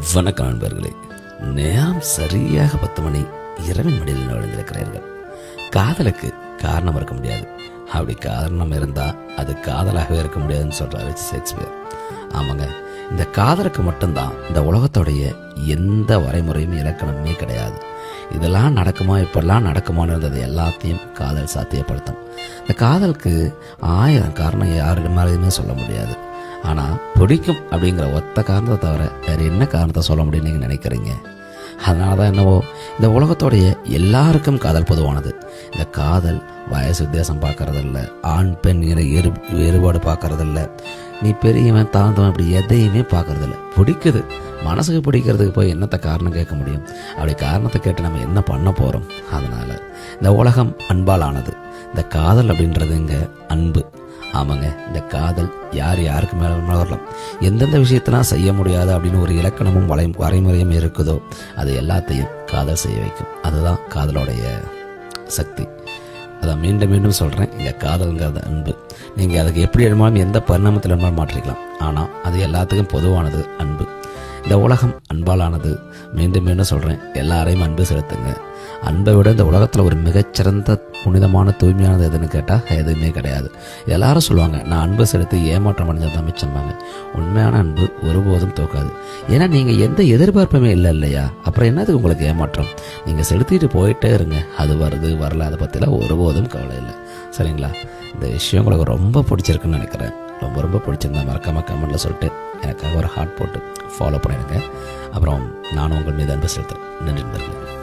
வணக்கம் நண்பர்களே. நேரம் சரியாக 10 மணி இரவின் மடியில் நுழைந்திருக்கிறீர்கள். காதலுக்கு காரணம் இருக்க முடியாது. அப்படி காரணம் இருந்தா அது காதலாகவே இருக்க முடியாதுன்னு சொல்றாரு ஷேக்ஸ்பியர். ஆமாங்க, இந்த காதலுக்கு மட்டும்தான் இந்த உலகத்தோடைய எந்த வரைமுறையும் இலக்கணமே கிடையாது. இதெல்லாம் நடக்குமா, இப்பெல்லாம் நடக்குமான்னு இருந்தது எல்லாத்தையும் காதல் சாத்தியப்படுத்தும். இந்த காதலுக்கு 1000 காரணம் யாருமே சொல்ல முடியாது. ஆனால் பிடிக்கும் அப்படிங்கிற ஒத்த காரணத்தை தவிர வேறு என்ன காரணத்தை சொல்ல முடியும்னு நீங்கள் நினைக்கிறீங்க? அதனால தான் என்னவோ இந்த உலகத்தோடைய எல்லாருக்கும் காதல் பொதுவானது. இந்த காதல் வயசு வித்தியாசம் பார்க்கறதில்ல, ஆண் பெண் வேறுபாடு பார்க்கறதில்ல, நீ பெரியவன் தாழ்ந்தவன் இப்படி எதையுமே பார்க்கறதில்ல. பிடிக்குது, மனசுக்கு பிடிக்கிறதுக்கு போய் என்னத்தை காரணம் கேட்க முடியும்? அப்படி காரணத்தை கேட்டு நம்ம என்ன பண்ண போகிறோம்? அதனால் இந்த உலகம் அன்பால் ஆனது. இந்த காதல் அப்படின்றதுங்க அன்பு. ஆமாங்க, இந்த காதல் யாருக்கு மேலே வரலாம். எந்தெந்த விஷயத்தெல்லாம் செய்ய முடியாது அப்படின்னு ஒரு இலக்கணமும் வரைமுறையும் இருக்குதோ அது எல்லாத்தையும் காதல் செய்ய வைக்கும். அதுதான் காதலோடைய சக்தி. அதை மீண்டும் மீண்டும் சொல்கிறேன், இந்த காதல்ங்கிறது அன்பு. நீங்கள் அதுக்கு எப்படி வேணுமாலும் எந்த பரிணாமத்தில் வேணுமாலும் மாற்றிக்கலாம். ஆனால் அது எல்லாத்துக்கும் பொதுவானது அன்பு. இந்த உலகம் அன்பாலானது. மீண்டும் மீண்டும் சொல்கிறேன், எல்லாரையும் அன்பு செலுத்துங்க. அன்பை விட இந்த உலகத்தில் ஒரு மிகச்சிறந்த புனிதமான தூய்மையானது எதுன்னு கேட்டால் எதுவுமே கிடையாது. எல்லாரும் சொல்லுவாங்க, நான் அன்பு செலுத்தி ஏமாற்றம் அடைஞ்சது தான் மிச்சம்பாங்க. உண்மையான அன்பு ஒருபோதும் தோக்காது. ஏன்னா நீங்கள் எந்த எதிர்பார்ப்புமே இல்லை இல்லையா? அப்புறம் என்னது உங்களுக்கு ஏமாற்றம்? நீங்கள் செலுத்திட்டு போயிட்டே இருங்க. அது வருது வரல அதை பற்றிலாம் ஒருபோதும் கவலை இல்லை. சரிங்களா? இந்த விஷயம் உங்களுக்கு ரொம்ப பிடிச்சிருக்குன்னு நினைக்கிறேன். ரொம்ப பிடிச்சிருந்தா மறக்காமல் கமெண்ட்டில் சொல்லிட்டு எனக்காக ஒரு ஹார்ட் போட்டு ஃபாலோ பண்ணிடுங்க. அப்புறம் நானும் உங்கள் மீது அன்பு செலுத்துகிறேன். நன்றி நண்பர்களே.